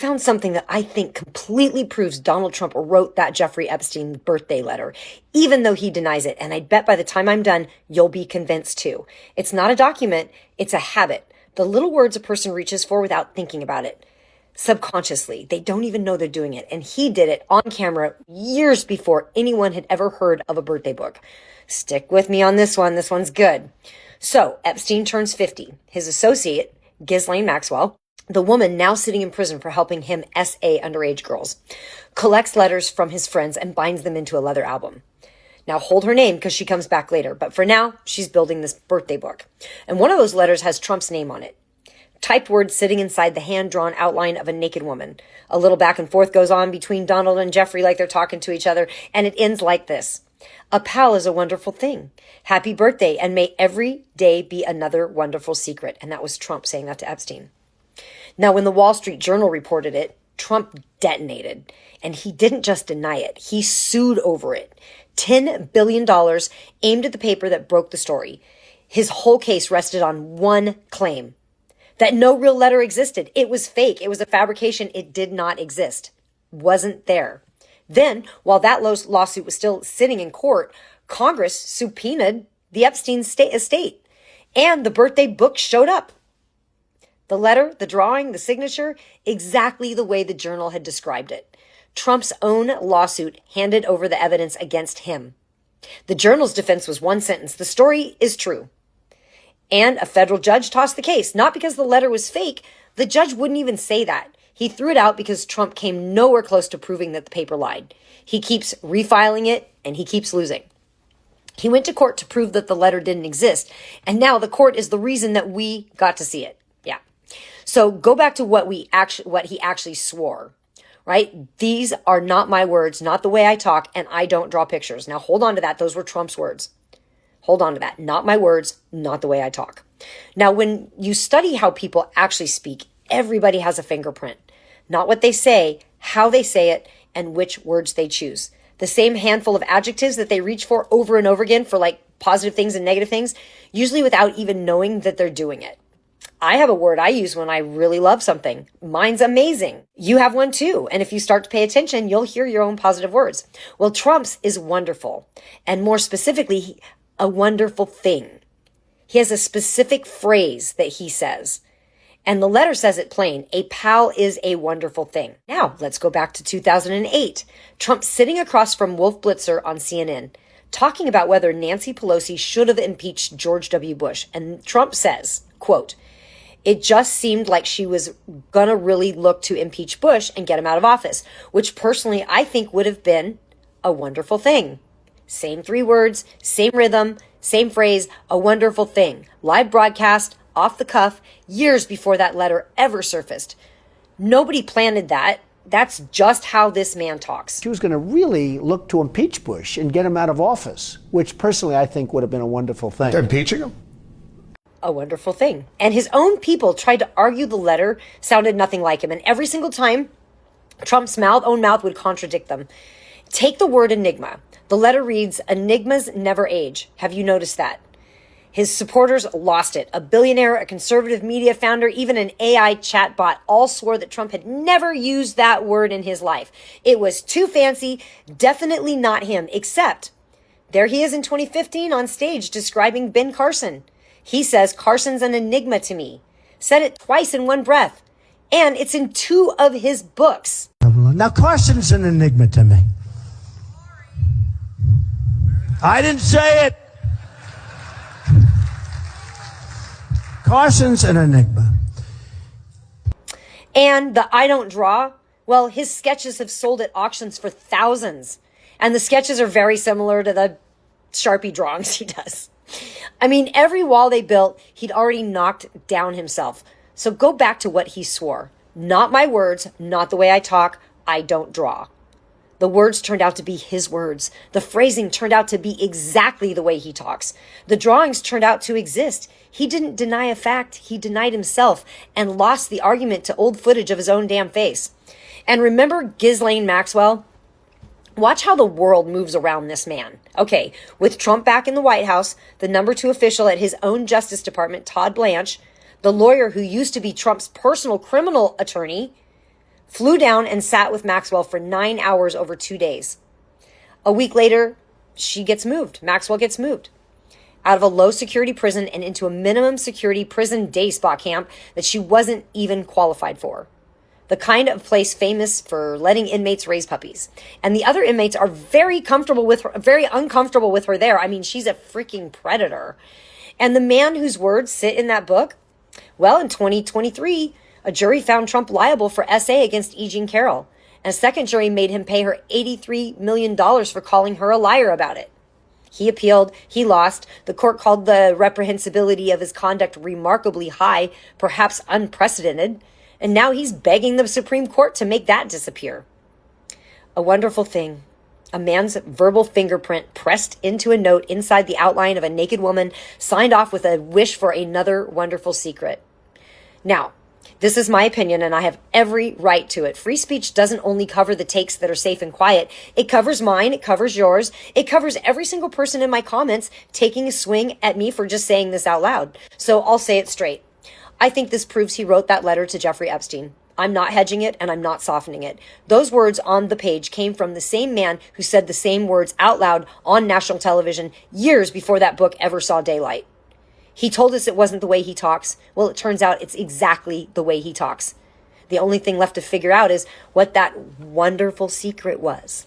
found something that I think completely proves Donald Trump wrote that Jeffrey Epstein birthday letter, even though he denies it. And I bet by the time I'm done, you'll be convinced too. It's not a document, it's a habit. The little words a person reaches for without thinking about it. Subconsciously, they don't even know they're doing it. And he did it on camera years before anyone had ever heard of a birthday book. Stick with me on this one. This one's good. So Epstein turns 50. His associate, Ghislaine Maxwell, the woman now sitting in prison for helping him SA underage girls, collects letters from his friends and binds them into a leather album. Now hold her name because she comes back later. But for now, she's building this birthday book. And one of those letters has Trump's name on it. Typed words sitting inside the hand-drawn outline of a naked woman. A little back and forth goes on between Donald and Jeffrey like they're talking to each other, and it ends like this. A pal is a wonderful thing. Happy birthday, and may every day be another wonderful secret. And that was Trump saying that to Epstein. Now, when the Wall Street Journal reported it, Trump detonated. And he didn't just deny it. He sued over it. $10 billion aimed at the paper that broke the story. His whole case rested on one claim. That no real letter existed. It was fake. It was a fabrication. It did not exist. Wasn't there. Then, while that lawsuit was still sitting in court, Congress subpoenaed the Epstein estate. And the birthday book showed up. The letter, the drawing, the signature, exactly the way the Journal had described it. Trump's own lawsuit handed over the evidence against him. The Journal's defense was one sentence. The story is true. And a federal judge tossed the case, not because the letter was fake. The judge wouldn't even say that. He threw it out because Trump came nowhere close to proving that the paper lied. He keeps refiling it, and he keeps losing. He went to court to prove that the letter didn't exist, and now the court is the reason that we got to see it. Yeah. So go back to what he actually swore, right? These are not my words, not the way I talk, and I don't draw pictures. Now hold on to that. Those were Trump's words. Hold on to that. Not my words, not the way I talk. Now, when you study how people actually speak, everybody has a fingerprint. Not what they say, how they say it, and which words they choose. The same handful of adjectives that they reach for over and over again for like positive things and negative things, usually without even knowing that they're doing it. I have a word I use when I really love something. Mine's amazing. You have one too. And if you start to pay attention, you'll hear your own positive words. Well, Trump's is wonderful. And more specifically, a wonderful thing. He has a specific phrase that he says. And the letter says it plain. A pal is a wonderful thing. Now, let's go back to 2008. Trump sitting across from Wolf Blitzer on CNN, talking about whether Nancy Pelosi should have impeached George W. Bush. And Trump says, quote, "It just seemed like she was going to really look to impeach Bush and get him out of office, which personally I think would have been a wonderful thing." Same three words, same rhythm, same phrase, a wonderful thing. Live broadcast, off the cuff, years before that letter ever surfaced. Nobody planted that. That's just how this man talks. She was going to really look to impeach Bush and get him out of office, which personally I think would have been a wonderful thing. They're impeaching him? A wonderful thing. And his own people tried to argue the letter sounded nothing like him. And every single time, Trump's own mouth would contradict them. Take the word enigma. The letter reads, "Enigmas never age." Have you noticed that? His supporters lost it. A billionaire, a conservative media founder, even an AI chatbot all swore that Trump had never used that word in his life. It was too fancy, definitely not him, except there he is in 2015 on stage describing Ben Carson. He says, "Carson's an enigma to me." Said it twice in one breath. And it's in 2 of his books. Now, Carson's an enigma to me. I didn't say it. Carson's an enigma. And the I don't draw, well, his sketches have sold at auctions for thousands. And the sketches are very similar to the Sharpie drawings he does. I mean, every wall they built, he'd already knocked down himself. So go back to what he swore. Not my words, not the way I talk, I don't draw. The words turned out to be his words. The phrasing turned out to be exactly the way he talks. The drawings turned out to exist. He didn't deny a fact. He denied himself and lost the argument to old footage of his own damn face. And remember Ghislaine Maxwell? Watch how the world moves around this man. Okay, with Trump back in the White House, the number 2 official at his own Justice Department, Todd Blanche, the lawyer who used to be Trump's personal criminal attorney, flew down and sat with Maxwell for 9 hours over 2 days. A week later, she gets moved. Maxwell gets moved out of a low security prison and into a minimum security prison day spa camp that she wasn't even qualified for. The kind of place famous for letting inmates raise puppies. And the other inmates are very comfortable with her, very uncomfortable with her there. I mean, she's a freaking predator. And the man whose words sit in that book, well, in 2023, a jury found Trump liable for SA against E. Jean Carroll. And a second jury made him pay her $83 million for calling her a liar about it. He appealed. He lost. The court called the reprehensibility of his conduct remarkably high, perhaps unprecedented. And now he's begging the Supreme Court to make that disappear. A wonderful thing. A man's verbal fingerprint pressed into a note inside the outline of a naked woman, signed off with a wish for another wonderful secret. Now, this is my opinion, and I have every right to it. Free speech doesn't only cover the takes that are safe and quiet. It covers mine. It covers yours. It covers every single person in my comments taking a swing at me for just saying this out loud. So I'll say it straight. I think this proves he wrote that letter to Jeffrey Epstein. I'm not hedging it, and I'm not softening it. Those words on the page came from the same man who said the same words out loud on national television years before that book ever saw daylight. He told us it wasn't the way he talks. Well, it turns out it's exactly the way he talks. The only thing left to figure out is what that wonderful secret was.